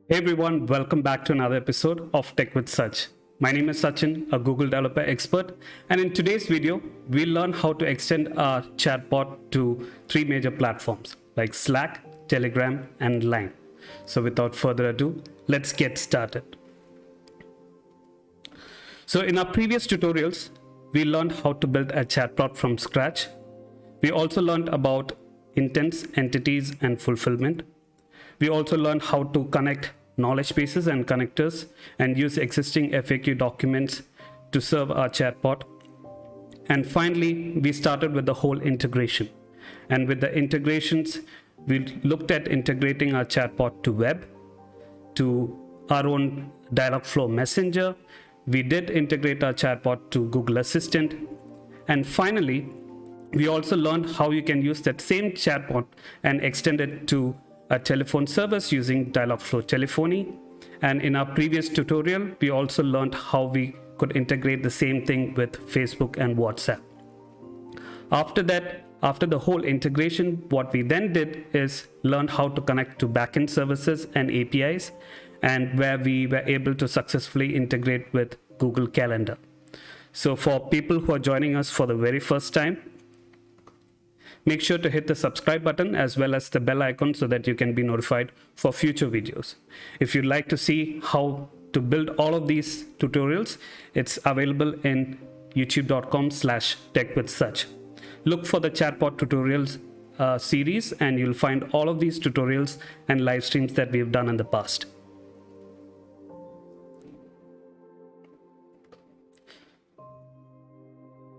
Hey everyone, welcome back to another episode of Tech with Sach. My name is Sachin, a Google developer expert, and in today's video, we'll learn how to extend our chatbot to three major platforms like Slack, Telegram, and Line. So without further ado, let's get started. So in our previous tutorials, we learned how to build a chatbot from scratch. We also learned about intents, entities, and fulfillment. We also learned how to connect knowledge bases and connectors and use existing FAQ documents to serve our chatbot. And finally, we started with the whole integration. And with the integrations, we looked at integrating our chatbot to web, to our own Dialogflow messenger. We did integrate our chatbot to Google Assistant. And finally, we also learned how you can use that same chatbot and extend it to a telephone service using Dialogflow Telephony. And in our previous tutorial, we also learned how we could integrate the same thing with Facebook and WhatsApp. After that, after the whole integration, what we then did is learn how to connect to backend services and APIs, and where we were able to successfully integrate with Google Calendar. So for people who are joining us for the very first time, make sure to hit the subscribe button as well as the bell icon so that you can be notified for future videos. If you'd like to see how to build all of these tutorials, it's available in youtube.com/techwithsach. Look for the chatbot tutorials series and you'll find all of these tutorials and live streams that we've done in the past.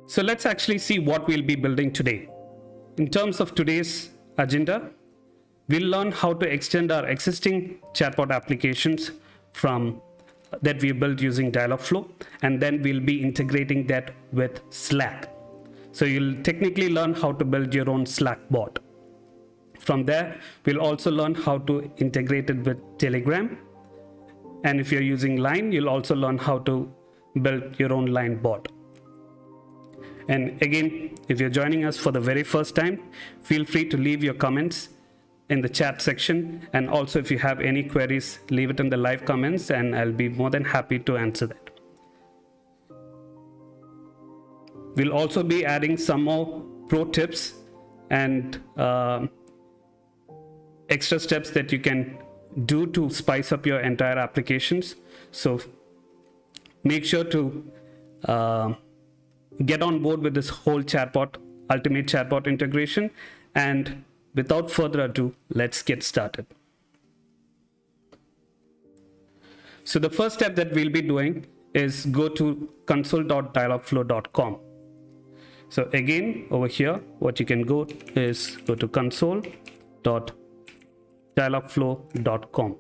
So let's actually see what we'll be building today. In terms of today's agenda, we'll learn how to extend our existing chatbot applications that we built using Dialogflow, and then we'll be integrating that with Slack. So you'll technically learn how to build your own Slack bot. From there, we'll also learn how to integrate it with Telegram. And if you're using Line, you'll also learn how to build your own Line bot. And again, if you're joining us for the very first time, feel free to leave your comments in the chat section. And also, if you have any queries, leave it in the live comments and I'll be more than happy to answer that. We'll also be adding some more pro tips and extra steps that you can do to spice up your entire applications. So make sure to get on board with this whole ultimate chatbot integration. And without further ado, let's get started. So the first step that we'll be doing is go to console.dialogflow.com. So again, over here, what you can go is go to console.dialogflow.com.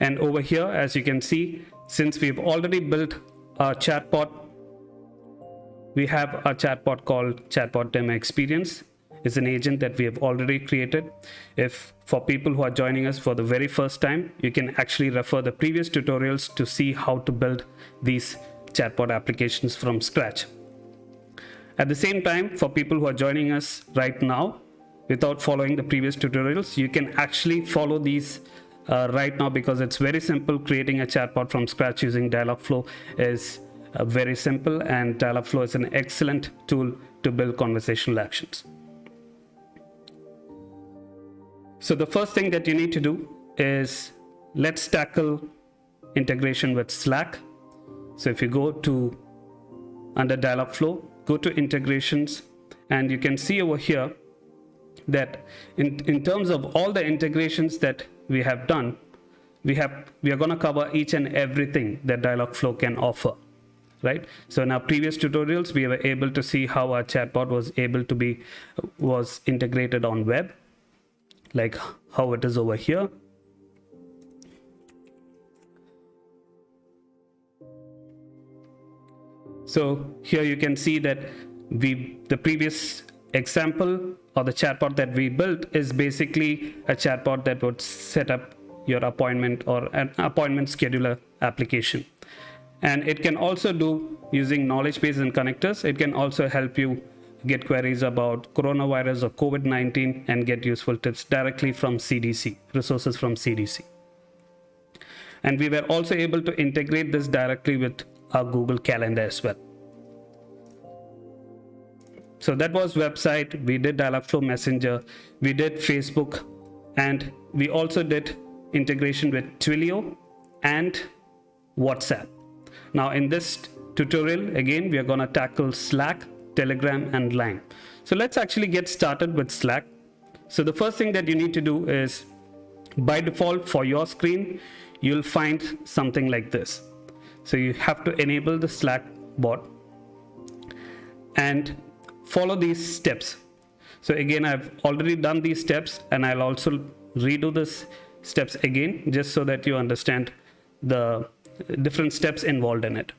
And over here, as you can see, since we've already built our chatbot, we have a chatbot called Chatbot Demo Experience. It's an agent that we have already created. If for people who are joining us for the very first time, you can actually refer the previous tutorials to see how to build these chatbot applications from scratch. At the same time, for people who are joining us right now, without following the previous tutorials, you can actually follow these right now, because it's very simple. Creating a chatbot from scratch using Dialogflow is very simple, and Dialogflow is an excellent tool to build conversational actions. So the first thing that you need to do is let's tackle integration with Slack. So if you go to under Dialogflow, go to integrations, and you can see over here that in terms of all the integrations that we have done, we are going to cover each and everything that Dialogflow can offer, right? So in our previous tutorials, we were able to see how our chatbot was integrated on web, like how it is over here. So here you can see that the previous example or the chatbot that we built is basically a chatbot that would set up your appointment or an appointment scheduler application. And it can also do, using knowledge base and connectors, it can also help you get queries about coronavirus or COVID-19 and get useful tips directly from CDC, resources from CDC. And we were also able to integrate this directly with our Google Calendar as well. So that was website, we did Dialogflow Messenger, we did Facebook, and we also did integration with Twilio and WhatsApp. Now in this tutorial, again, we are going to tackle Slack, Telegram, and Line. So let's actually get started with Slack. So the first thing that you need to do is, by default for your screen, you'll find something like this. So you have to enable the Slack bot and follow these steps. So again, I've already done these steps, and I'll also redo this steps again, just so that you understand the different steps involved in it.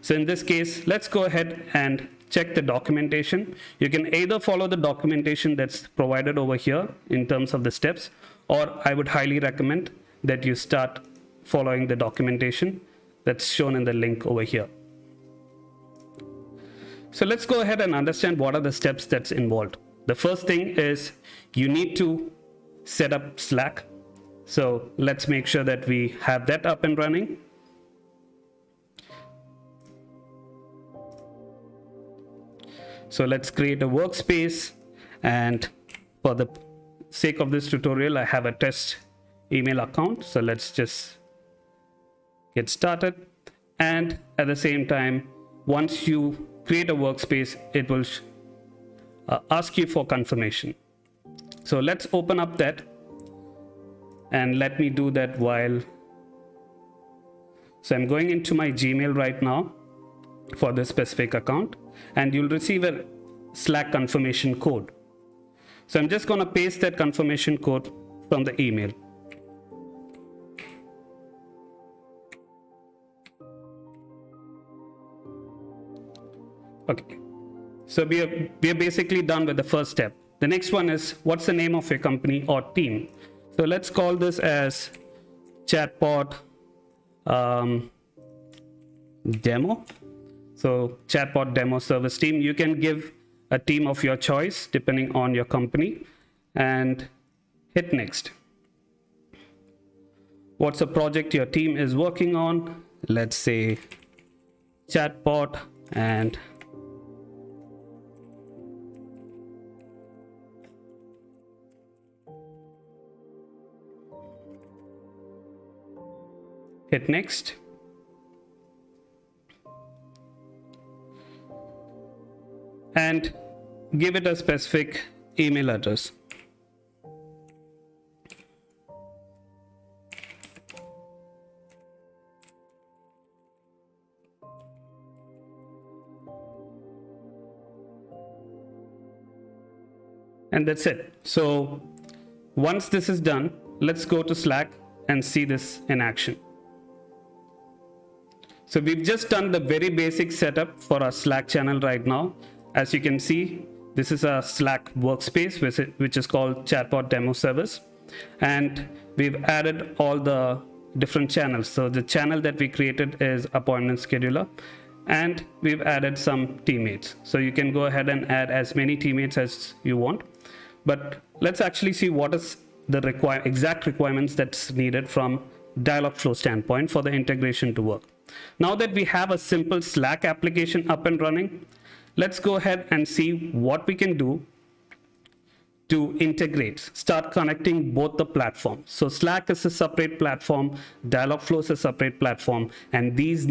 So in this case, let's go ahead and check the documentation. You can either follow the documentation that's provided over here in terms of the steps, or I would highly recommend that you start following the documentation that's shown in the link over here. So let's go ahead and understand what are the steps that's involved. The first thing is you need to set up Slack. So let's make sure that we have that up and running. So let's create a workspace, and for the sake of this tutorial, I have a test email account. So let's just get started. And at the same time, once you create a workspace, it will ask you for confirmation. So let's open up that, and let me do that while. So I'm going into my Gmail right now for this specific account, and you'll receive a Slack confirmation code. So I'm just going to paste that confirmation code from the email. Okay, so we are basically done with the first step. The next one is, what's the name of your company or team? So let's call this as Chatbot demo. So Chatbot demo service team. You can give a team of your choice depending on your company, and hit next. What's the project your team is working on? Let's say Chatbot, and hit next. And give it a specific email address. And that's it. So once this is done, let's go to Slack and see this in action. So we've just done the very basic setup for our Slack channel right now. As you can see, this is a Slack workspace, which is called Chatbot Demo Service. And we've added all the different channels. So the channel that we created is Appointment Scheduler. And we've added some teammates. So you can go ahead and add as many teammates as you want. But let's actually see what is the exact requirements that's needed from Dialogflow standpoint for the integration to work. Now that we have a simple Slack application up and running, let's go ahead and see what we can do to integrate, start connecting both the platforms. So Slack is a separate platform, Dialogflow is a separate platform, and these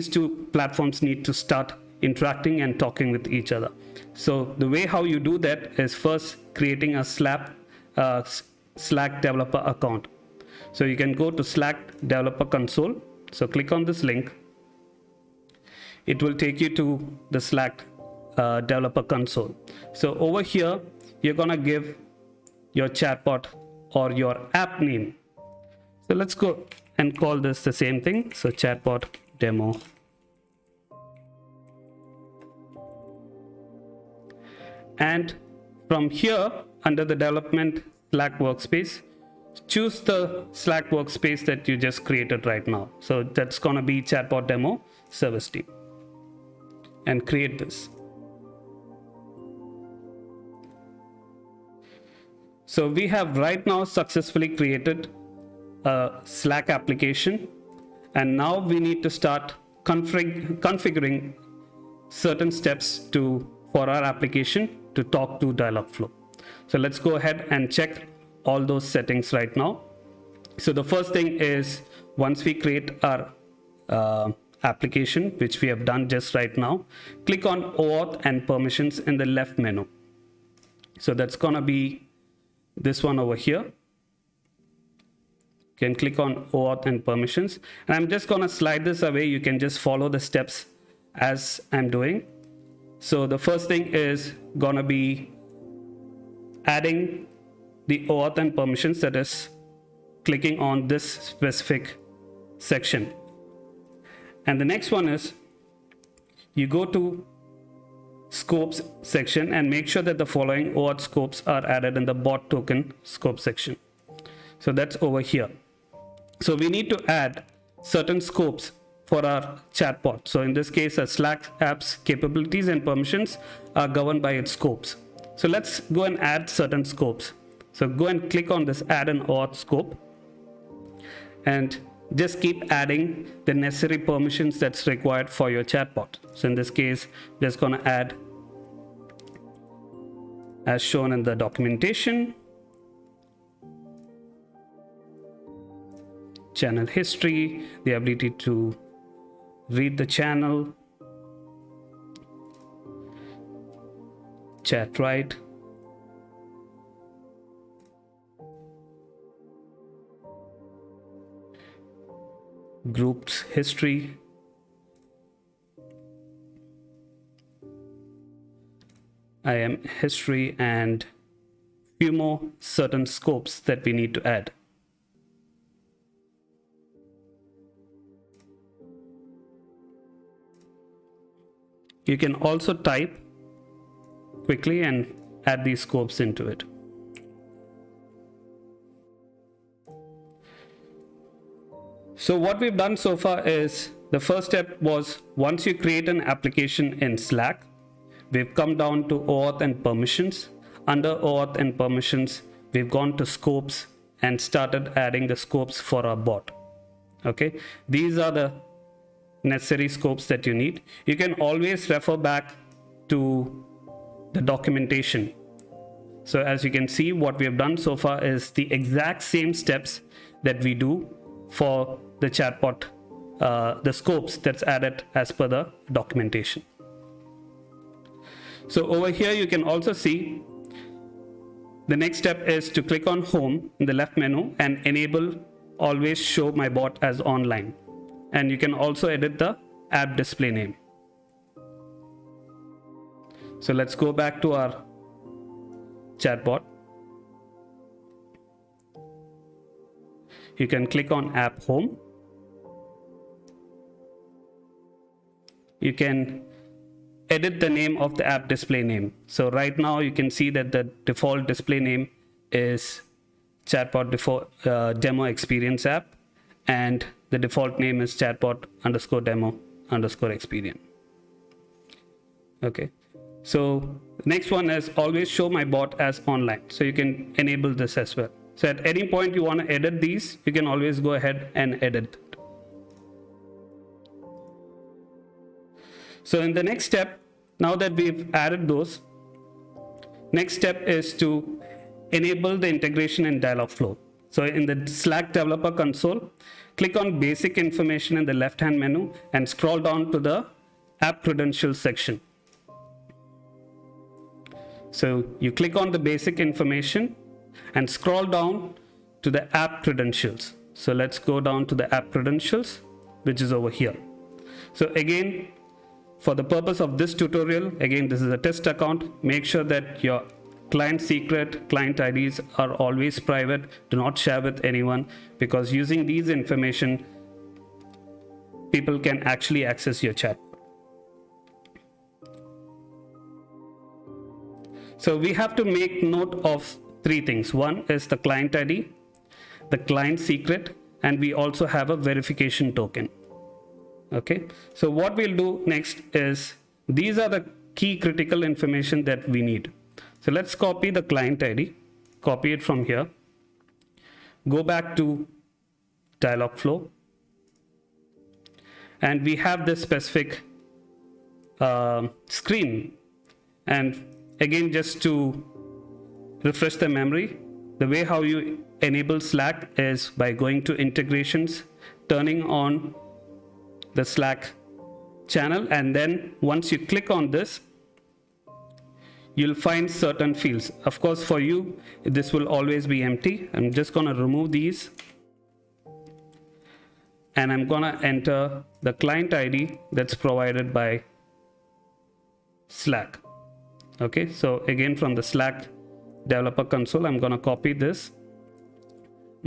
two platforms need to start interacting and talking with each other. So the way how you do that is first creating a Slack developer account. So you can go to Slack developer console. So click on this link. It will take you to the Slack developer console. So over here, you're gonna give your chatbot or your app name. So let's go and call this the same thing. So chatbot demo. And from here, under the development Slack workspace, choose the Slack workspace that you just created right now. So that's gonna be Chatbot Demo Service Team. And create this. So we have right now successfully created a Slack application, and now we need to start configuring certain steps for our application to talk to Dialogflow. So let's go ahead and check all those settings right now. So the first thing is, once we create our application, which we have done just right now, click on OAuth and permissions in the left menu. So that's gonna be this one over here. You can click on OAuth and permissions, and I'm just gonna slide this away. You can just follow the steps as I'm doing. So the first thing is gonna be adding the OAuth and permissions, that is clicking on this specific section. And the next one is you go to scopes section and make sure that the following OAuth scopes are added in the bot token scope section. So that's over here. So we need to add certain scopes for our chatbot. So in this case, a Slack app's capabilities and permissions are governed by its scopes. So let's go and add certain scopes. So go and click on this add an OAuth scope and just keep adding the necessary permissions that's required for your chatbot. So in this case, just gonna add as shown in the documentation, channel history, the ability to read the channel, chat write, groups history, IAM history, and few more certain scopes that we need to add. You can also type quickly and add these scopes into it. So what we've done so far is, the first step was, once you create an application in Slack, we've come down to OAuth and permissions. Under OAuth and permissions, we've gone to scopes and started adding the scopes for our bot. Okay, these are the necessary scopes that you need. You can always refer back to the documentation. So as you can see, what we have done so far is the exact same steps that we do for the chatbot, the scopes that's added as per the documentation. So over here you can also see the next step is to click on home in the left menu and enable always show my bot as online. And you can also edit the app display name. So let's go back to our chatbot. You can click on app home. You can edit the name of the app display name. So right now you can see that the default display name is chatbot demo experience app, and the default name is chatbot _demo _experience. Okay, so next one is always show my bot as online. So you can enable this as well. So at any point you want to edit these, you can always go ahead and edit it. So in the next step, now that we've added those, next step is to enable the integration in Dialogflow. So in the Slack developer console, click on basic information in the left hand menu and scroll down to the app credentials section. So you click on the basic information and scroll down to the app credentials. So let's go down to the app credentials, which is over here. So again, for the purpose of this tutorial, again, this is a test account. Make sure that your client secret, client IDs are always private. Do not share with anyone, because using these information, people can actually access your chat. So we have to make note of three things. One is the client ID, the client secret, and we also have a verification token. Okay, so what we'll do next is, these are the key critical information that we need. So let's copy the client ID copy it from here. Go back to Dialogflow. And we have this specific screen. And again, just to refresh the memory, the way how you enable Slack is by going to integrations, turning on the Slack channel, and then once you click on this, you'll find certain fields. Of course, for you, this will always be empty. I'm just going to remove these. And I'm going to enter the client ID that's provided by Slack. Okay, so again, from the Slack developer console, I'm going to copy this.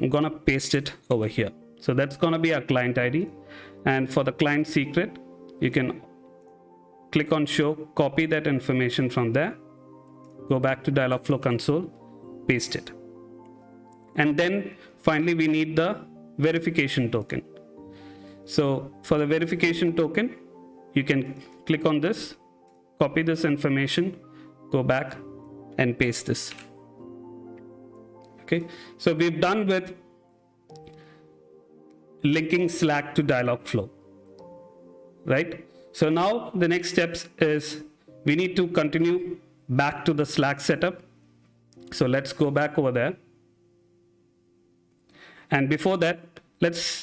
I'm going to paste it over here. So that's going to be our client ID. And for the client secret, you can click on show, copy that information from there, go back to Dialogflow console, paste it. And then finally, we need the verification token. So for the verification token, you can click on this, copy this information, go back and paste this. Okay, so we've done with linking Slack to Dialogflow, right? So now the next steps is we need to continue back to the Slack setup. So let's go back over there. And before that,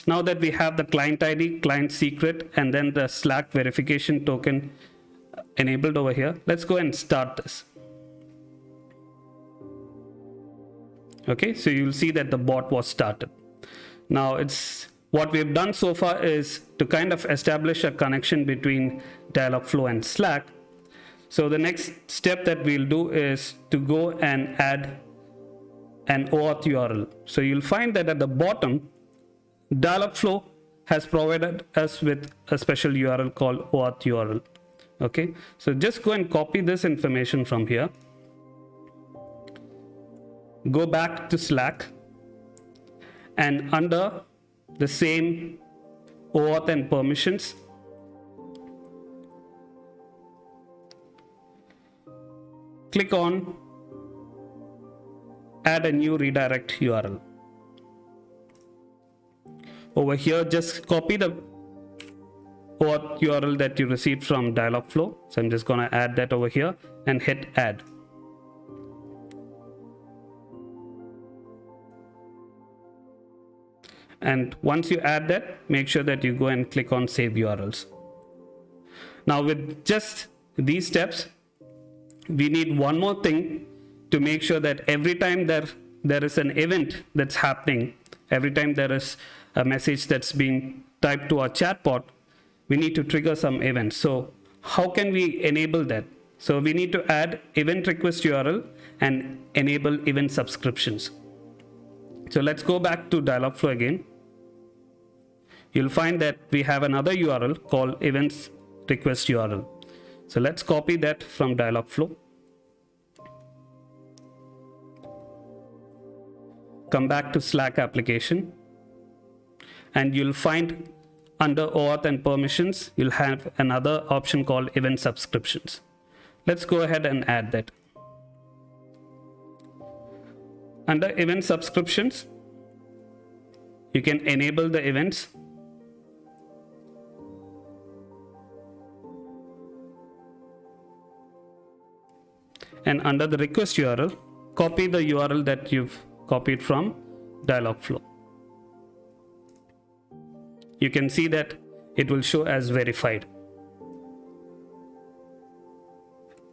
now that we have the client ID, client secret, and then the Slack verification token enabled over here, let's go and start this. Okay, so you'll see that the bot was started. Now what we've done so far is to kind of establish a connection between Dialogflow and Slack. So the next step that we'll do is to go and add an OAuth URL. So you'll find that at the bottom, Dialogflow has provided us with a special URL called OAuth URL. Okay, so just go and copy this information from here. Go back to Slack, and under the same OAuth and permissions, click on add a new redirect URL. Over here, just copy the OAuth URL that you received from Dialogflow. So I'm just going to add that over here and hit add. And once you add that, make sure that you go and click on save URLs. Now with just these steps, we need one more thing to make sure that every time there is an event that's happening, every time there is a message that's being typed to our chatbot, we need to trigger some events. So how can we enable that? So we need to add event request URL and enable event subscriptions. So let's go back to Dialogflow again. You'll find that we have another URL called events request URL. So let's copy that from Dialogflow. Come back to Slack application, and you'll find under OAuth and permissions, you'll have another option called event subscriptions. Let's go ahead and add that. Under event subscriptions, you can enable the events. And under the request URL, copy the URL that you've copied from Dialogflow. You can see that it will show as verified.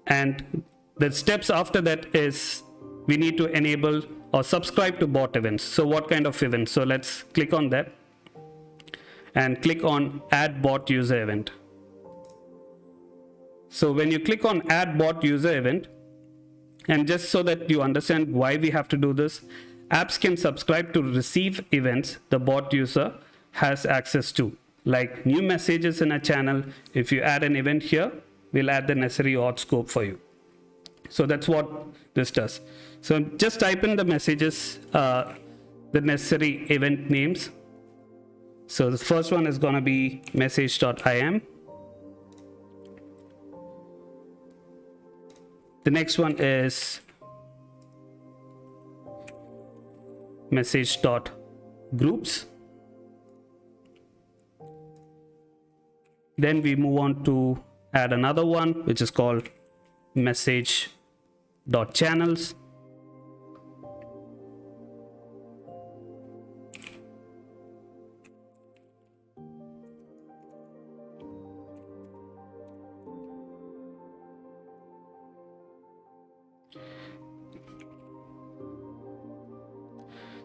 And the steps after that is we need to enable or subscribe to bot events. So what kind of events? So let's click on that and click on add bot user event. So when you click on add bot user event, and just so that you understand why we have to do this, apps can subscribe to receive events the bot user has access to, like new messages in a channel. If you add an event here, we'll add the necessary auth scope for you. So that's what this does. So just type in the messages, the necessary event names. So the first one is going to be message.im. The next one is message.groups. Then we move on to add another one, which is called message.channels.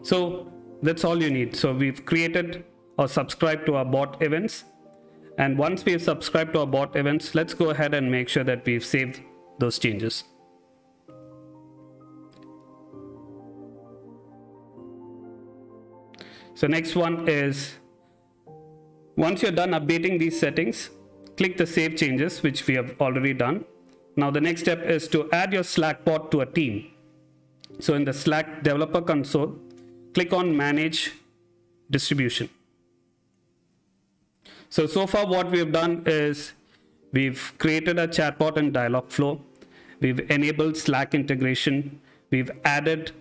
So that's all you need. So we've created or subscribed to our bot events. And once we've subscribed to our bot events, let's go ahead and make sure that we've saved those changes. So next one is, once you're done updating these settings, click the save changes, which we have already done. Now the next step is to add your Slack bot to a team. So in the Slack developer console, click on manage distribution. So far what we've done is we've created a chatbot in Dialogflow. We've enabled Slack integration. We've added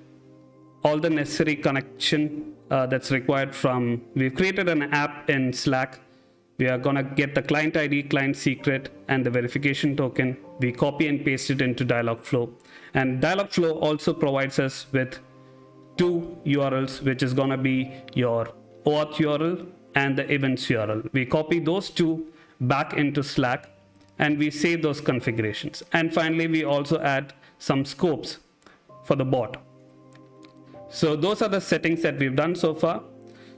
all the necessary connection that's required from, we've created an app in Slack. We are gonna get the client ID, client secret, and the verification token. We copy and paste it into Dialogflow. And Dialogflow also provides us with two URLs, which is gonna be your OAuth URL and the events URL. We copy those two back into Slack and we save those configurations. And finally, we also add some scopes for the bot. So those are the settings that we've done so far.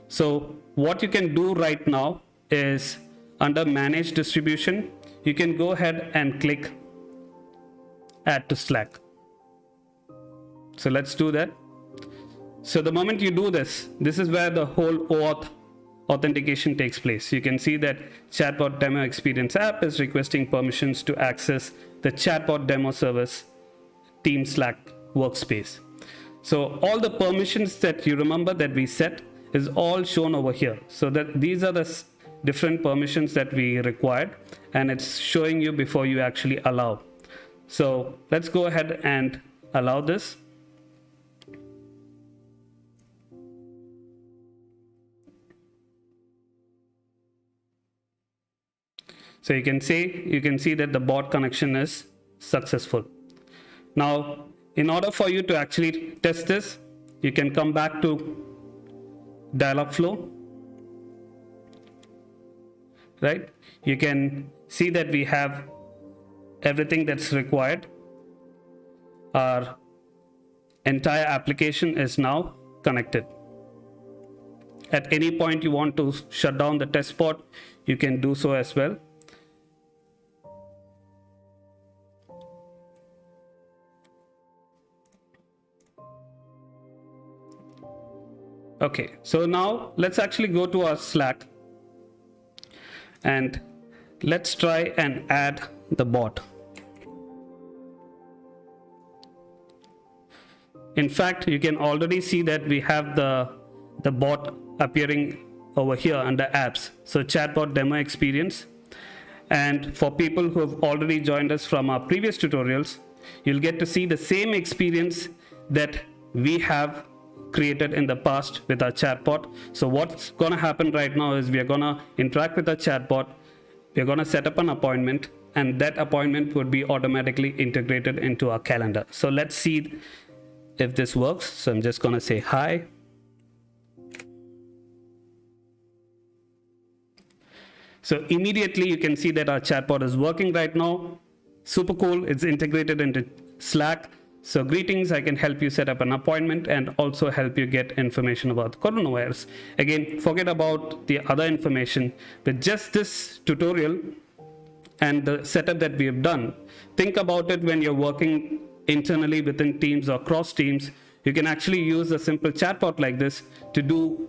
So what you can do right now is under manage distribution, you can go ahead and click add to Slack. So let's do that. So the moment you do this, this is where the whole OAuth authentication takes place. You can see that Chatbot Demo Experience app is requesting permissions to access the Chatbot Demo Service Team Slack workspace. So all the permissions that you remember that we set is all shown over here. So that these are the different permissions that we required, and it's showing you before you actually allow. So let's go ahead and allow this. So you can see that the bot connection is successful. Now, in order for you to actually test this, you can come back to Dialogflow, right? You can see that we have everything that's required. Our entire application is now connected. At any point you want to shut down the test bot, you can do so as well. Okay, so now let's actually go to our Slack and let's try and add the bot. In fact, you can already see that we have the bot appearing over here under apps. So Chatbot Demo Experience. And for people who have already joined us from our previous tutorials, you'll get to see the same experience that we have created in the past with our chatbot. So what's going to happen right now is we are going to interact with our chatbot. We're going to set up an appointment, and that appointment would be automatically integrated into our calendar. So let's see if this works. So I'm just going to say hi. So immediately you can see that our chatbot is working right now. Super cool. It's integrated into Slack. So greetings, I can help you set up an appointment and also help you get information about the coronavirus. Again, forget about the other information. With just this tutorial and the setup that we have done, think about it when you're working internally within teams or cross teams. You can actually use a simple chatbot like this to do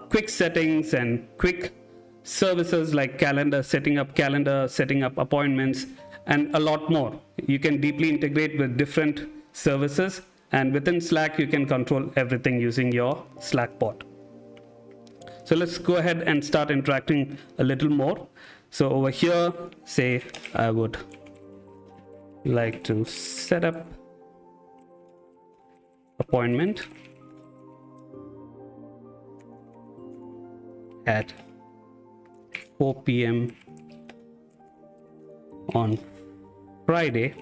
quick settings and quick services like setting up appointments, and a lot more. You can deeply integrate with different services, and within Slack you can control everything using your Slack bot. So let's go ahead and start interacting a little more. So over here, say I would like to set up appointment. at 4 p.m. on Friday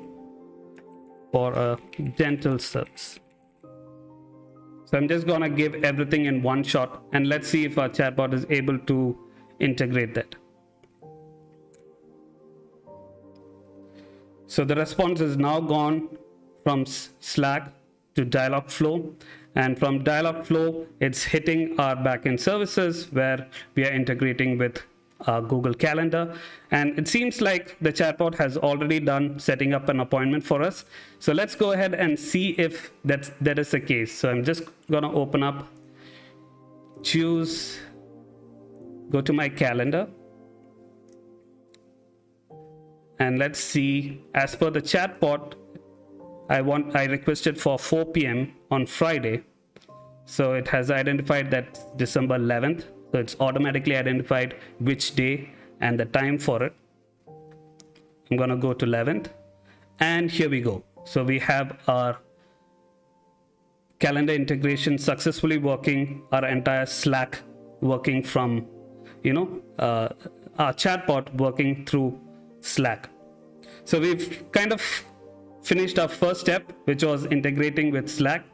for a dental service. So I'm just gonna give everything in one shot, and let's see if our chatbot is able to integrate that. So the response is now gone from Slack to Dialogflow, and from Dialogflow it's hitting our backend services where we are integrating with Google Calendar, and it seems like the chatbot has already done setting up an appointment for us. So let's go ahead and see if that is the case. So I'm just gonna open up, go to my calendar, and let's see, as per the chatbot, I requested for 4 p.m. on Friday. So it has identified that December 11th. So it's automatically identified which day and the time for it. I'm gonna go to 11th, and here we go. So we have our calendar integration successfully working, our entire Slack working from, our chatbot working through Slack. So we've kind of finished our first step, which was integrating with Slack.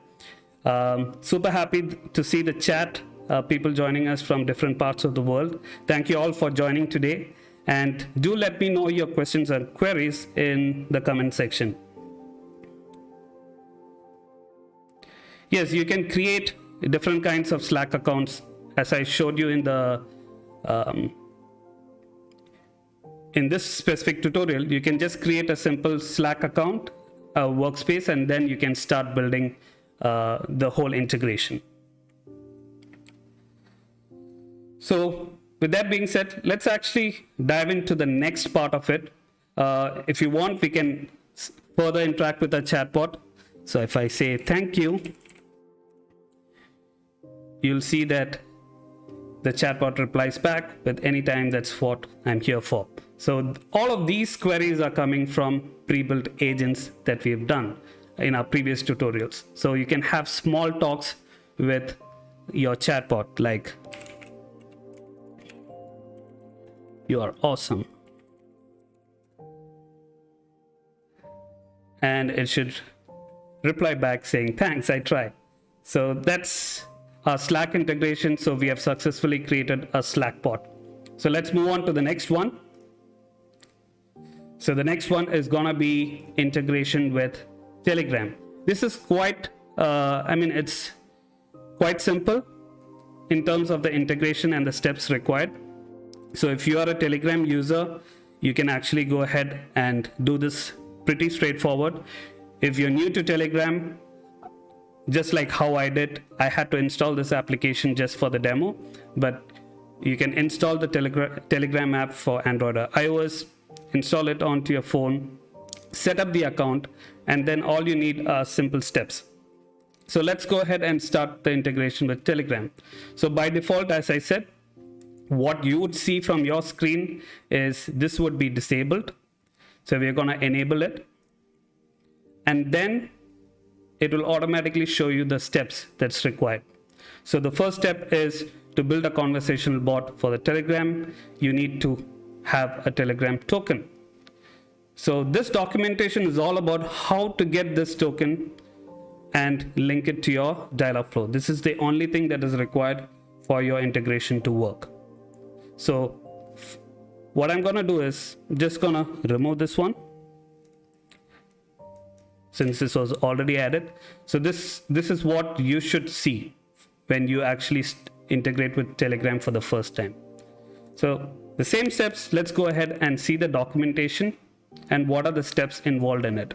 Super happy to see the chat, people joining us from different parts of the world. Thank you all for joining today, and do let me know your questions and queries in the comment section. Yes, you can create different kinds of Slack accounts, as I showed you in the in this specific tutorial. You can just create a simple Slack account, a workspace, and then you can start building the whole integration. So with that being said, let's actually dive into the next part of it. If you want, we can further interact with the chatbot. So if I say thank you, you'll see that the chatbot replies back with anytime. That's what I'm here for. So all of these queries are coming from pre-built agents that we've done in our previous tutorials. So you can have small talks with your chatbot, like, "You are awesome," and it should reply back saying, "Thanks, I tried." So that's our Slack integration. So we have successfully created a Slack bot. So let's move on to the next one. So the next one is gonna be integration with Telegram. This is quite, it's quite simple in terms of the integration and the steps required. So if you are a Telegram user, you can actually go ahead and do this pretty straightforward. If you're new to Telegram, just like how I did, I had to install this application just for the demo, but you can install the Telegram app for Android or iOS, install it onto your phone, set up the account, and then all you need are simple steps. So let's go ahead and start the integration with Telegram. So by default, as I said, what you would see from your screen is this would be disabled. So we're going to enable it, and then it will automatically show you the steps that's required. So the first step is to build a conversational bot for the Telegram. You need to have a Telegram token. So this documentation is all about how to get this token and link it to your Dialogflow. This is the only thing that is required for your integration to work. So what I'm gonna do is just gonna remove this one, since this was already added. So this is what you should see when you actually integrate with Telegram for the first time. So the same steps, let's go ahead and see the documentation and what are the steps involved in it.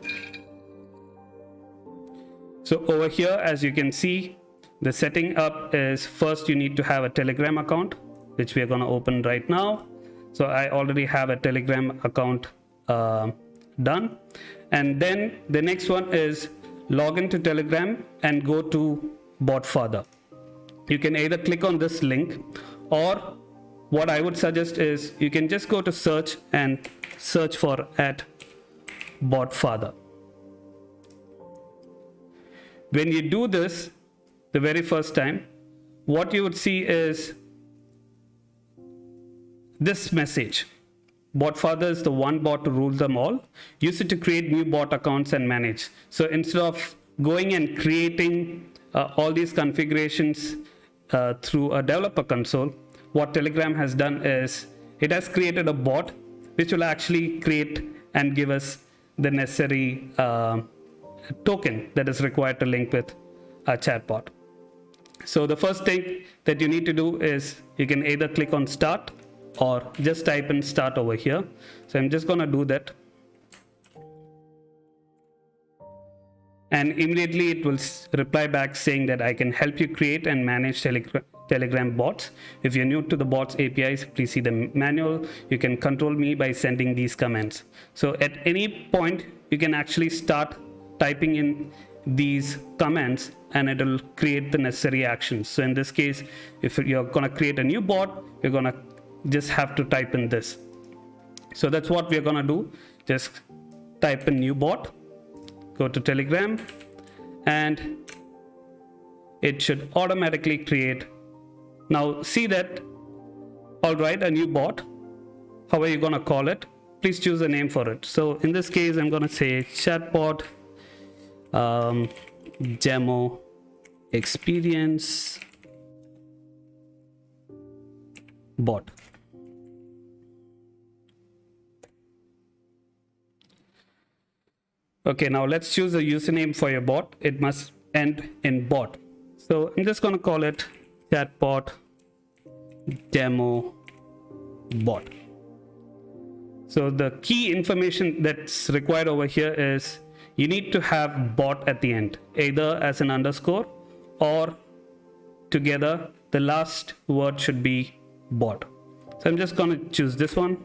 So over here, as you can see, the setting up is first you need to have a Telegram account, which we are going to open right now. So I already have a Telegram account done. And then the next one is log into Telegram and go to Bot Father. You can either click on this link, or what I would suggest is you can just go to search and search for @Bot Father. When you do this the very first time, what you would see is this message. Bot father is the one bot to rule them all. Use it to create new bot accounts and manage. So instead of going and creating all these configurations through a developer console, what Telegram has done is it has created a bot which will actually create and give us the necessary token that is required to link with a chatbot. So the first thing that you need to do is you can either click on start or just type in start over here. So I'm just going to do that. And immediately it will reply back saying that I can help you create and manage Telegram bots. If you're new to the bots APIs, please see the manual. You can control me by sending these commands. So at any point, you can actually start typing in these commands and it will create the necessary actions. So in this case, if you're going to create a new bot, you're going to just have to type in this. So that's what we're going to do. Just type in new bot, go to Telegram, and it should automatically create. Now see that, all right, a new bot. How are you going to call it? Please choose a name for it. So in this case, I'm going to say Chatbot demo experience bot. Okay, now let's choose a username for your bot. It must end in bot. So I'm just going to call it Chatbot demo bot. So the key information that's required over here is you need to have bot at the end, either as an underscore or together. The last word should be bot. So I'm just going to choose this one.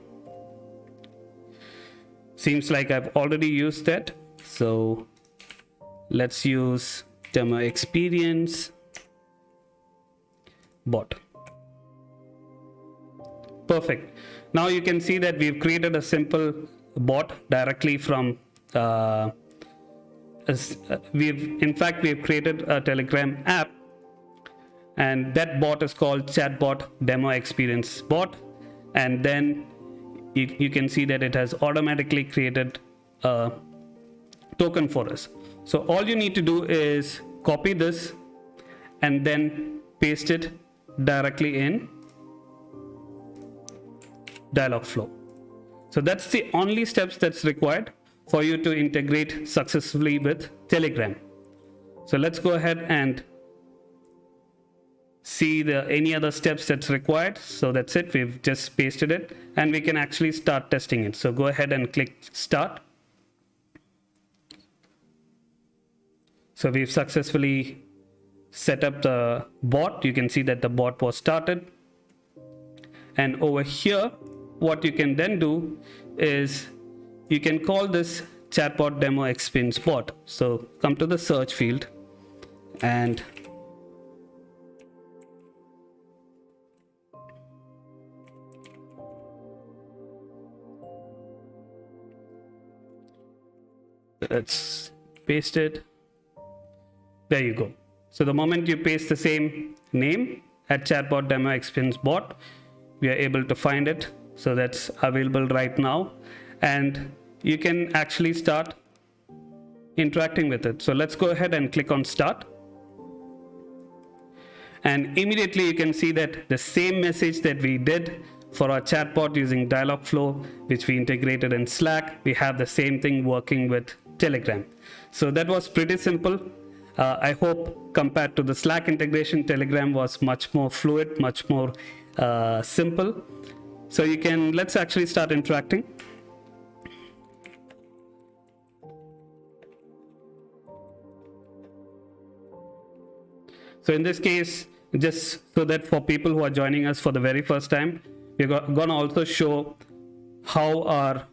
Seems like I've already used that. So let's use demo experience bot. Perfect. Now you can see that we've created a simple bot directly from we've created a Telegram app, and that bot is called Chatbot demo experience bot. And then you can see that it has automatically created a token for us. So all you need to do is copy this and then paste it directly in Dialogflow. So that's the only steps that's required for you to integrate successfully with Telegram. So let's go ahead and see any other steps that's required. So that's it. We've just pasted it and we can actually start testing it. So go ahead and click start. So we've successfully set up the bot. You can see that the bot was started. And over here, what you can then do is you can call this Chatbot demo experience bot. So come to the search field and let's paste it. There you go. So the moment you paste the same name at Chatbot demo experience bot, we are able to find it. So that's available right now. And you can actually start interacting with it. So let's go ahead and click on start. And immediately you can see that the same message that we did for our chatbot using Dialogflow, which we integrated in Slack, we have the same thing working with Telegram. So that was pretty simple. I hope compared to the Slack integration, Telegram was much more fluid, much more simple. So let's actually start interacting. So in this case, just so that for people who are joining us for the very first time, we're going to also show how our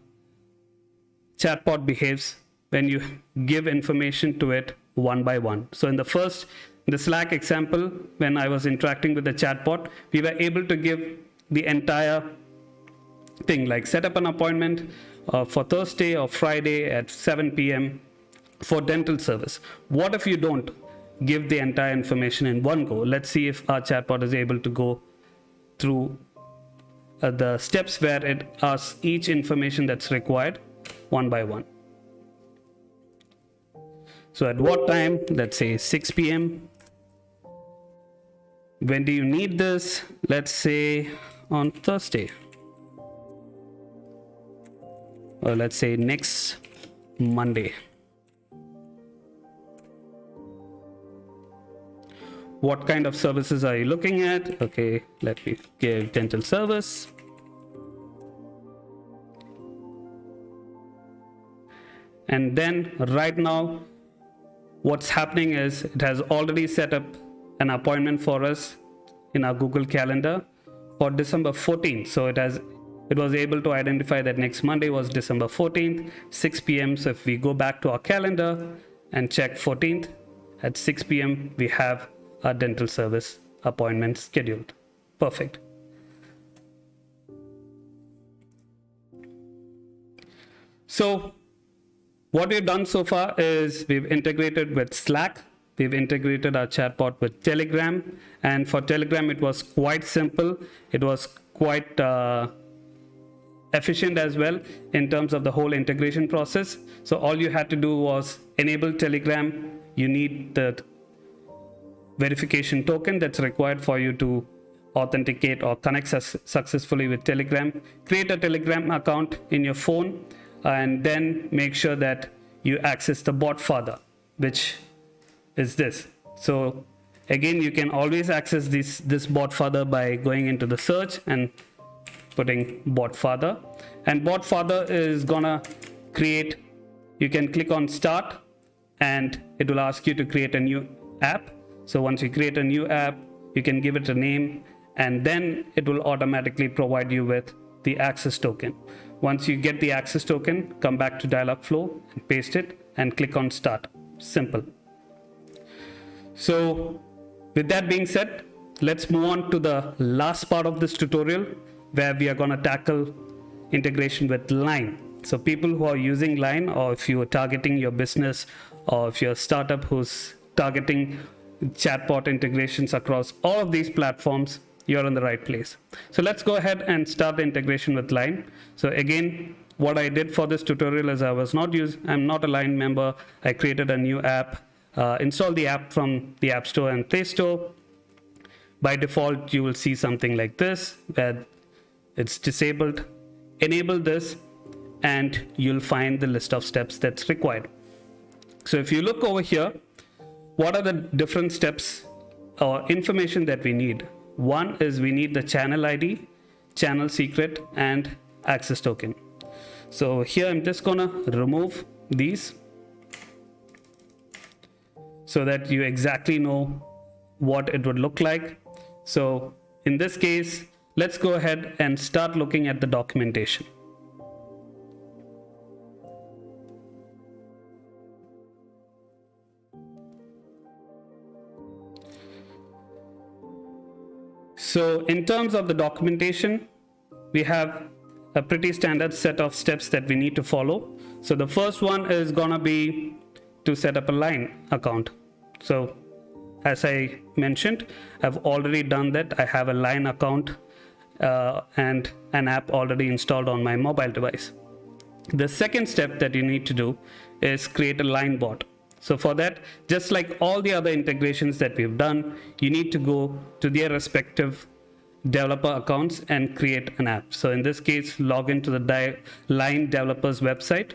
chatbot behaves when you give information to it one by one. So in the Slack example, when I was interacting with the chatbot, we were able to give the entire thing, like set up an appointment for Thursday or Friday at 7 p.m. for dental service. What if you don't give the entire information in one go? Let's see if our chatbot is able to go through the steps where it asks each information that's required one by one. So at what time? Let's say 6 p.m. When do you need this? Let's say on Thursday. Or let's say next Monday. What kind of services are you looking at? Okay, let me give dental service. And then right now, what's happening is it has already set up an appointment for us in our Google Calendar for December 14th. So it was able to identify that next Monday was December 14th, 6 p.m. So if we go back to our calendar and check 14th at 6 p.m., we have our dental service appointment scheduled. Perfect. So what we've done so far is we've integrated with Slack. We've integrated our chatbot with Telegram. And for Telegram, it was quite simple. It was quite efficient as well in terms of the whole integration process. So all you had to do was enable Telegram. You need the verification token that's required for you to authenticate or connect successfully with Telegram. Create a Telegram account in your phone and then make sure that you access the bot further, which is this. So again, you can always access this bot further by going into the search and putting bot further. And bot further is gonna create, you can click on start and it will ask you to create a new app. So once you create a new app, you can give it a name and then it will automatically provide you with the access token. Once you get the access token, come back to Dialogflow and paste it and click on start. Simple. So with that being said, let's move on to the last part of this tutorial where we are going to tackle integration with Line. So people who are using Line, or if you are targeting your business, or if you're a startup who's targeting chatbot integrations across all of these platforms, you're in the right place. So let's go ahead and start the integration with Line. So again, what I did for this tutorial is I'm not a Line member. I created a new app, installed the app from the App Store and Play Store. By default, you will see something like this, where it's disabled. Enable this, and you'll find the list of steps that's required. So if you look over here, what are the different steps or information that we need? One is we need the channel ID, channel secret, and access token. So here I'm just gonna remove these so that you exactly know what it would look like. So in this case, let's go ahead and start looking at the documentation. So in terms of the documentation, we have a pretty standard set of steps that we need to follow. So the first one is gonna be to set up a Line account. So as I mentioned, I've already done that. I have a Line account and an app already installed on my mobile device. The second step that you need to do is create a Line bot. So for that, just like all the other integrations that we've done, you need to go to their respective developer accounts and create an app. So in this case, log into the Line developers website.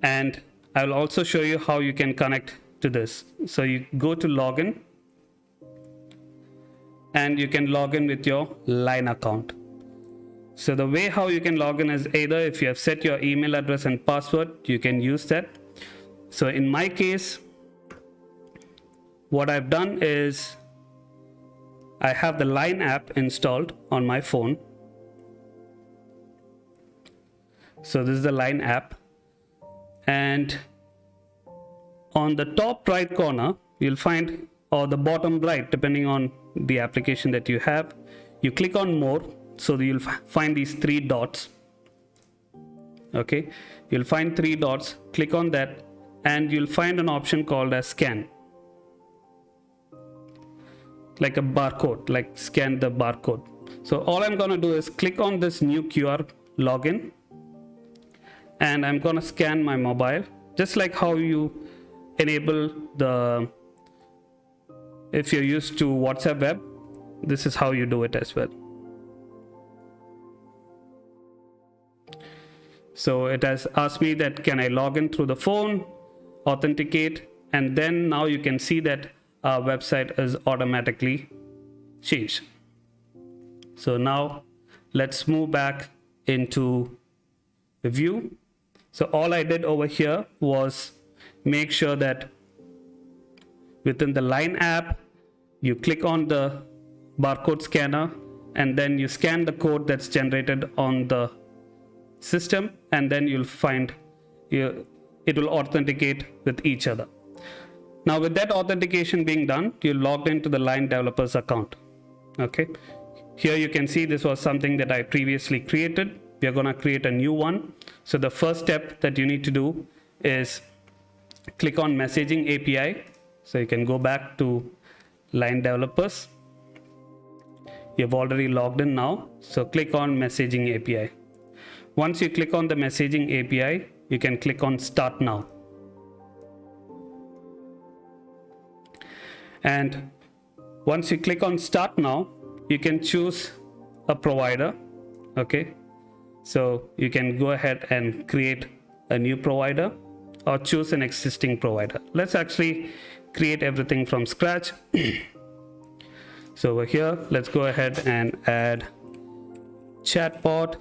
And I will also show you how you can connect to this. So you go to login and you can log in with your Line account. So the way how you can log in is either if you have set your email address and password, you can use that. So in my case, what I've done is I have the Line app installed on my phone. So this is the Line app. And on the top right corner, you'll find, or the bottom right, depending on the application that you have, you click on more. So you'll find these three dots. Okay, you'll find three dots, click on that, and you'll find an option called as scan. like a barcode, like scan the barcode. So all I'm going to do is click on this new QR login, and I'm going to scan my mobile, just like how you enable the, if you're used to WhatsApp web, this is how you do it as well. So it has asked me that can I log in through the phone, authenticate, and then now you can see that our website is automatically changed. So now let's move back into the view. So all I did over here was make sure that within the Line app, you click on the barcode scanner, and then you scan the code that's generated on the system, and then you'll find it will authenticate with each other. Now with that authentication being done, you logged into the Line developers account. Okay, here you can see this was something that I previously created. We are going to create a new one. So the first step that you need to do is click on messaging API. So you can go back to Line developers. You've already logged in now, so click on messaging API. Once you click on the messaging API, you can click on Start Now. And once you click on Start Now, you can choose a provider. Okay, so you can go ahead and create a new provider or choose an existing provider. Let's actually create everything from scratch. So over here, let's go ahead and add Chatbot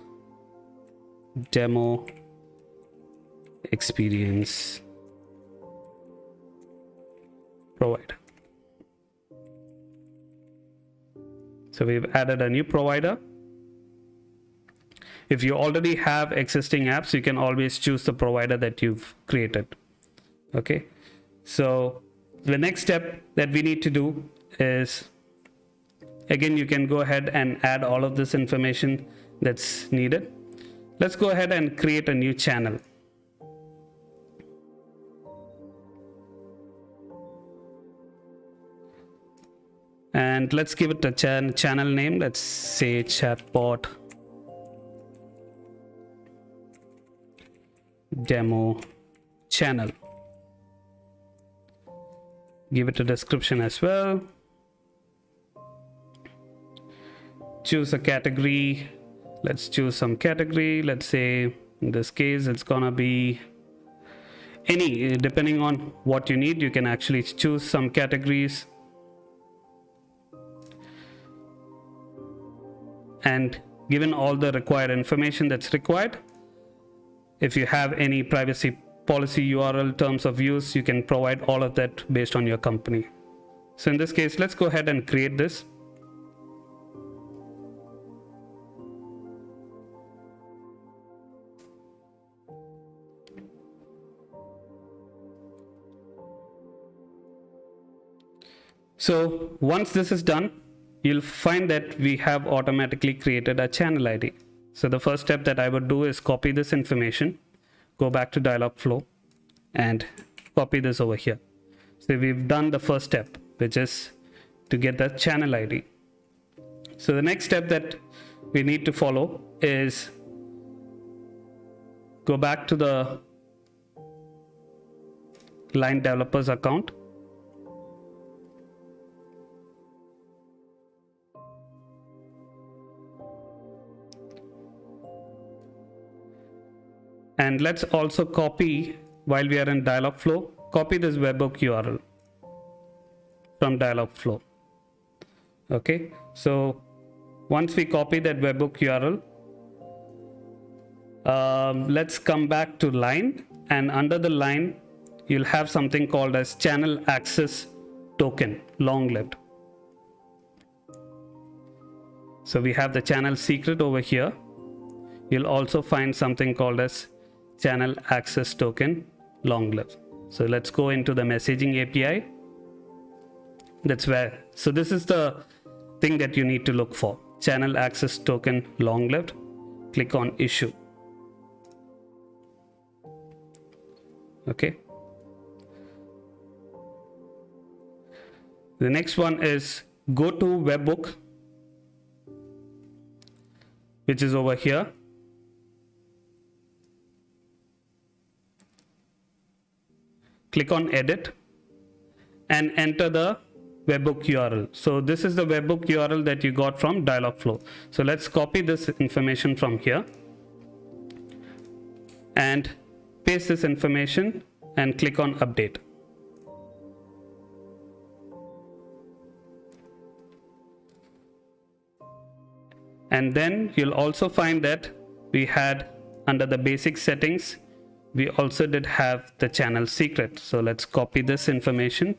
demo experience provider. So we've added a new provider. If you already have existing apps, you can always choose the provider that you've created. Okay, so the next step that we need to do is, again, you can go ahead and add all of this information that's needed. Let's go ahead and create a new channel. And let's give it a channel name. Let's say Chatbot demo channel. Give it a description as well. Choose a category. Let's choose some category. Let's say in this case it's gonna be any, depending on what you need. You can actually choose some categories, and given all the required information that's required, if you have any privacy policy, URL, terms of use, you can provide all of that based on your company. So in this case, let's go ahead and create this. So once this is done, you'll find that we have automatically created a channel ID. So the first step that I would do is copy this information, go back to Dialogflow and copy this over here. So we've done the first step, which is to get the channel ID. So the next step that we need to follow is go back to the Line developers account. And let's also copy, while we are in Dialogflow, copy this webhook URL from Dialogflow. Okay, so once we copy that webhook URL, let's come back to Line, and under the Line, you'll have something called as channel access token, long lived. So we have the channel secret over here. You'll also find something called as channel access token, long lived. So let's go into the messaging API. That's where, so this is the thing that you need to look for, channel access token, long lived. Click on issue. Okay. The next one is go to webhook, which is over here. Click on edit and enter the webhook URL. So this is the webhook URL that you got from Dialogflow. So let's copy this information from here and paste this information and click on update. And then you'll also find that we had under the basic settings, we also did have the channel secret. So let's copy this information,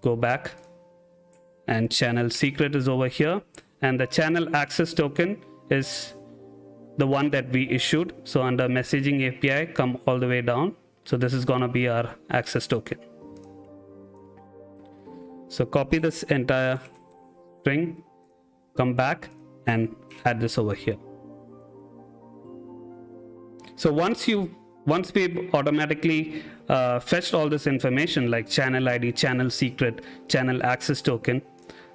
go back, and channel secret is over here, and the channel access token is the one that we issued. So under messaging API, come all the way down. So this is gonna be our access token. So copy this entire string, come back and add this over here. So once we've automatically fetched all this information like channel ID, channel secret, channel access token,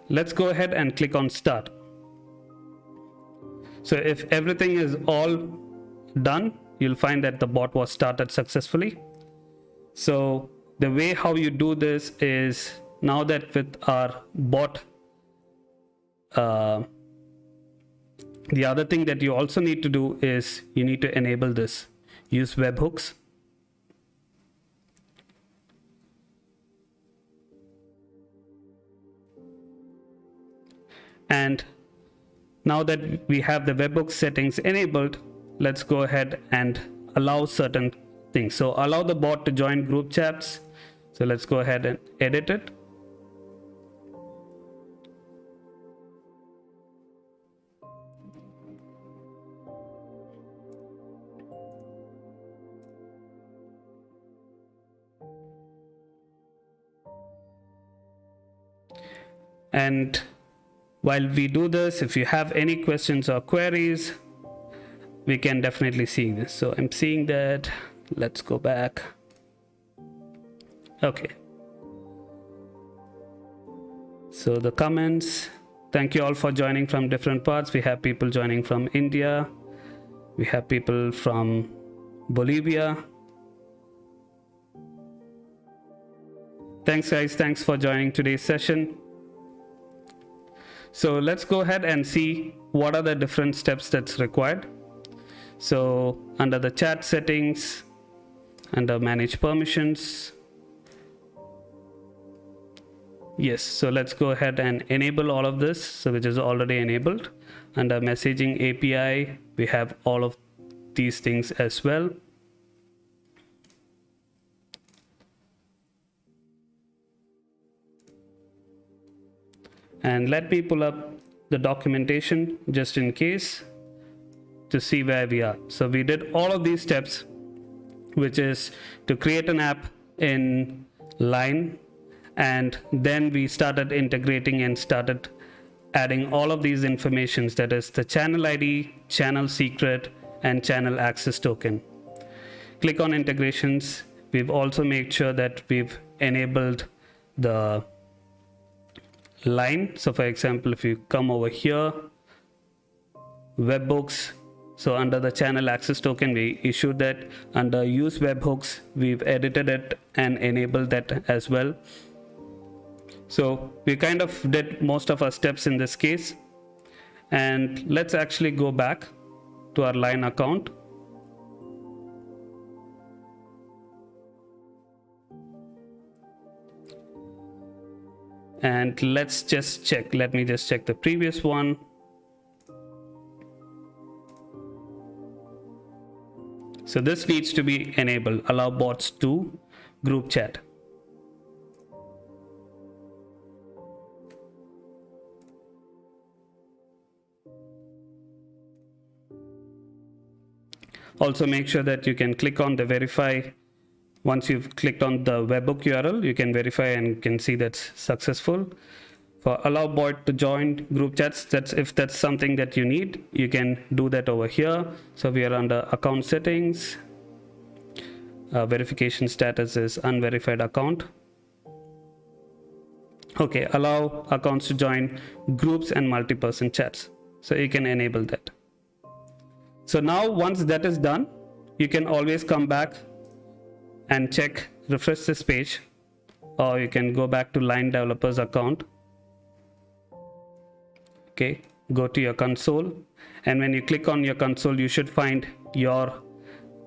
let's go ahead and click on start. So if everything is all done, you'll find that the bot was started successfully. So the way how you do this is, now that with our bot, the other thing that you also need to do is you need to enable this, use webhooks. And now that we have the webhook settings enabled, let's go ahead and allow certain things. So allow the bot to join group chats. So let's go ahead and edit it. And while we do this, if you have any questions or queries, we can definitely see this. So I'm seeing that. Let's go back. Okay. So the comments, thank you all for joining from different parts. We have people joining from India. We have people from Bolivia. Thanks guys, thanks for joining today's session. So let's go ahead and see what are the different steps that's required. So under the chat settings, under manage permissions, yes, so let's go ahead and enable all of this, so which is already enabled. Under messaging API, we have all of these things as well. And let me pull up the documentation just in case to see where we are. So we did all of these steps, which is to create an app in Line, and then we started integrating and started adding all of these informations, that is the channel ID, channel secret, and channel access token. Click on integrations. We've also made sure that we've enabled the Line. So for example, if you come over here, webhooks, so under the channel access token, we issued that. Under use webhooks, we've edited it and enabled that as well. So we kind of did most of our steps in this case. And let's actually go back to our Line account. And let's just check. Let me just check the previous one. So this needs to be enabled. Allow bots to group chat. Also make sure that you can click on the verify. Once you've clicked on the webhook URL, you can verify and you can see that's successful. For allow bot to join group chats, that's if that's something that you need, you can do that over here. So we are under account settings. Verification status is unverified account. Okay, allow accounts to join groups and multi-person chats. So you can enable that. So now once that is done, you can always come back and check, refresh this page, or you can go back to line developers account. Okay, go to your console, and when you click on your console, you should find your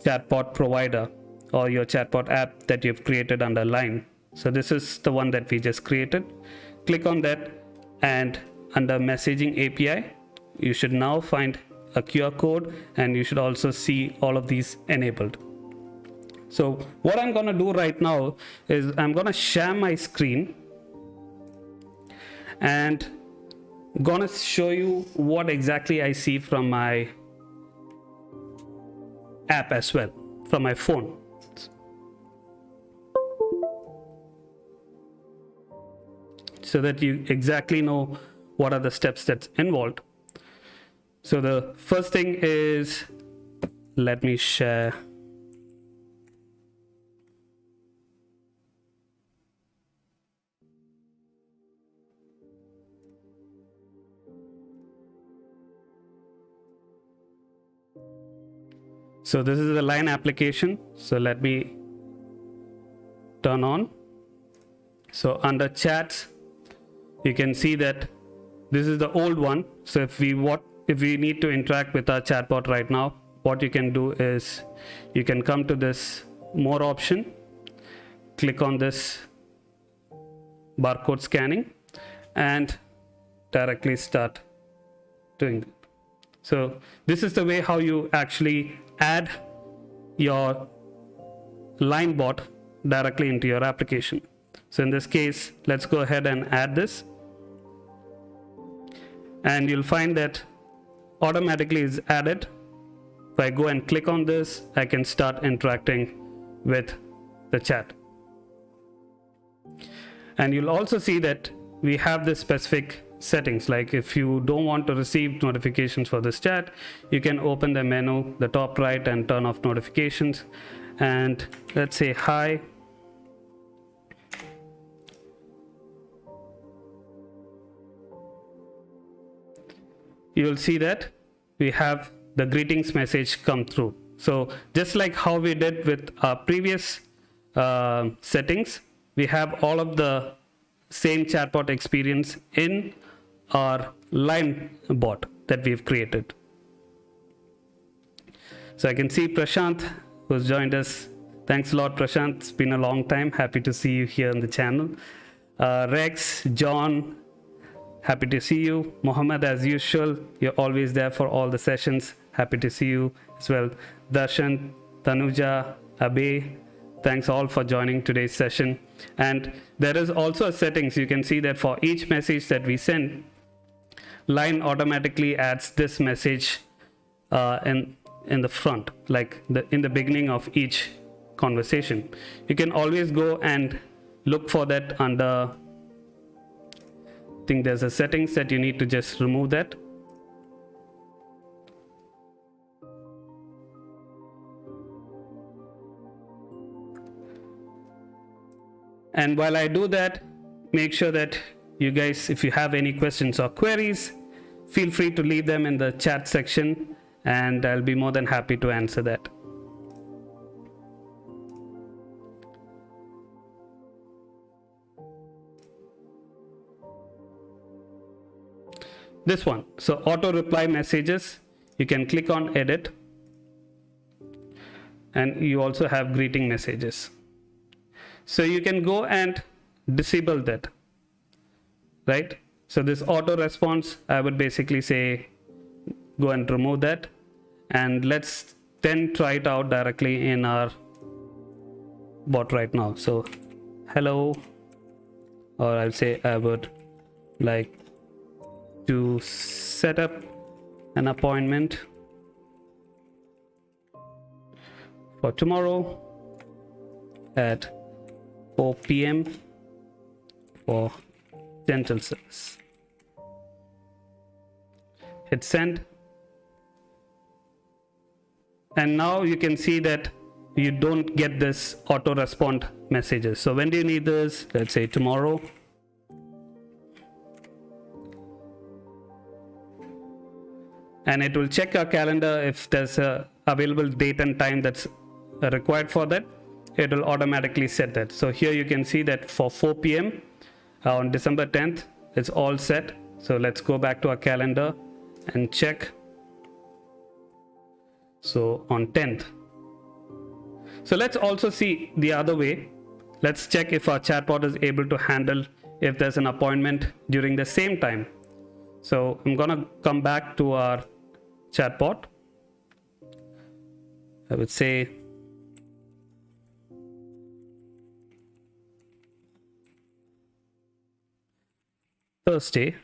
chatbot provider or your chatbot app that you've created under line. So this is the one that we just created. Click on that, and under messaging API, you should now find a QR code, and you should also see all of these enabled. So what I'm going to do right now is I'm going to share my screen and going to show you what exactly I see from my app as well, from my phone. So that you exactly know what are the steps that's involved. So the first thing is, let me share. So this is the line application. So let me turn on. So under chats, you can see that this is the old one. So if we need to interact with our chatbot right now, what you can do is you can come to this more option, click on this barcode scanning, and directly start doing that. So this is the way how you actually add your line bot directly into your application. So in this case, let's go ahead and add this, and you'll find that automatically is added. If I go and click on this, I can start interacting with the chat. And you'll also see that we have this specific settings, like if you don't want to receive notifications for this chat, you can open the menu, the top right, and turn off notifications. And let's say hi. You will see that we have the greetings message come through. So just like how we did with our previous settings, we have all of the same chatbot experience in our line bot that we've created. So I can see Prashant, who's joined us. Thanks a lot, Prashant. It's been a long time. Happy to see you here on the channel. Rex, John, happy to see you. Mohammed, as usual, you're always there for all the sessions. Happy to see you as well. Darshan, Tanuja, Abe, thanks all for joining today's session. And there is also a settings. You can see that for each message that we send, line automatically adds this message in the front, like in the beginning of each conversation. You can always go and look for that under, I think there's a settings that you need to just remove that. And while I do that, make sure that you guys, if you have any questions or queries, feel free to leave them in the chat section, and I'll be more than happy to answer that. This one, so auto reply messages, you can click on edit, and you also have greeting messages. So you can go and disable that, right? So this auto response, I would basically say go and remove that, and let's then try it out directly in our bot right now. So hello, or I'll say I would like to set up an appointment for tomorrow at 4 p.m. for dental service. Hit send, and now you can see that you don't get this auto respond messages. So when do you need this? Let's say tomorrow. and it will check our calendar. If there's a available date and time that's required for that, it will automatically set that. So here you can see that for 4 p.m. On December 10th, it's all set. So let's go back to our calendar and check. So on 10th. So let's also see the other way. Let's check if our chatbot is able to handle if there's an appointment during the same time. So I'm gonna come back to our chatbot. I would say Thursday.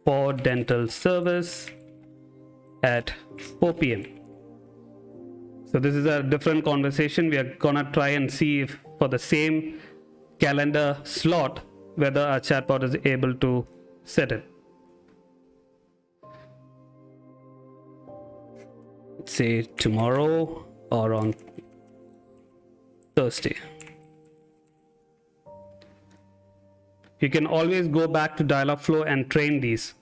For dental service at 4 p.m. So this is a different conversation. We are gonna try and see if for the same calendar slot whether our chatbot is able to set it. Let's say tomorrow or on Thursday. You can always go back to Dialogflow and train these.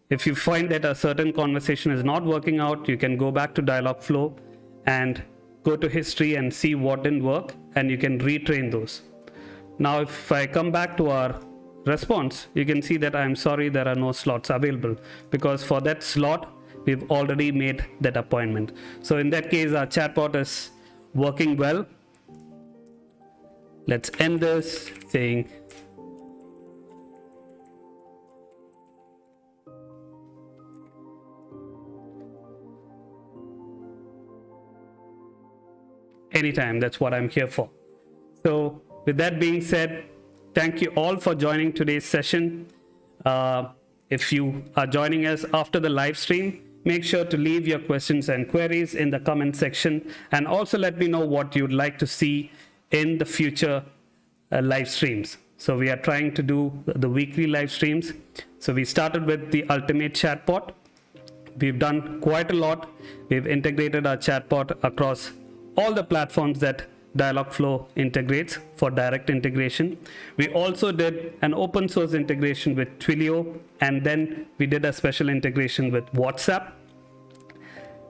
If you find that a certain conversation is not working out, you can go back to Dialogflow and go to history and see what didn't work, and you can retrain those. Now, if I come back to our response, you can see that I'm sorry, there are no slots available, because for that slot, we've already made that appointment. So in that case, our chatbot is working well. Let's end this saying, anytime, that's what I'm here for. So with that being said, thank you all for joining today's session. If you are joining us after the live stream, make sure to leave your questions and queries in the comment section, and also let me know what you'd like to see in the future live streams. So we are trying to do the weekly live streams. So we started with the ultimate chatbot. We've done quite a lot. We've integrated our chatbot across all the platforms that Dialogflow integrates for direct integration. We also did an open source integration with Twilio, and then we did a special integration with WhatsApp.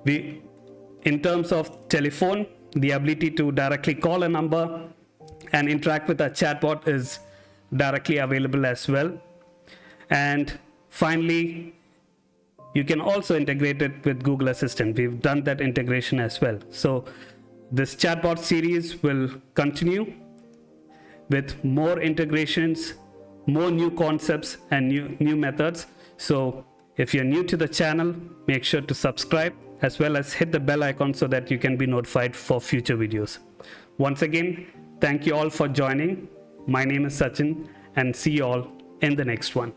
In terms of telephone, the ability to directly call a number and interact with a chatbot is directly available as well. And finally, you can also integrate it with Google Assistant. We've done that integration as well. So this chatbot series will continue with more integrations, more new concepts, and new methods. So if you're new to the channel, make sure to subscribe as well as hit the bell icon so that you can be notified for future videos. Once again, thank you all for joining. My name is Sachin, and see you all in the next one.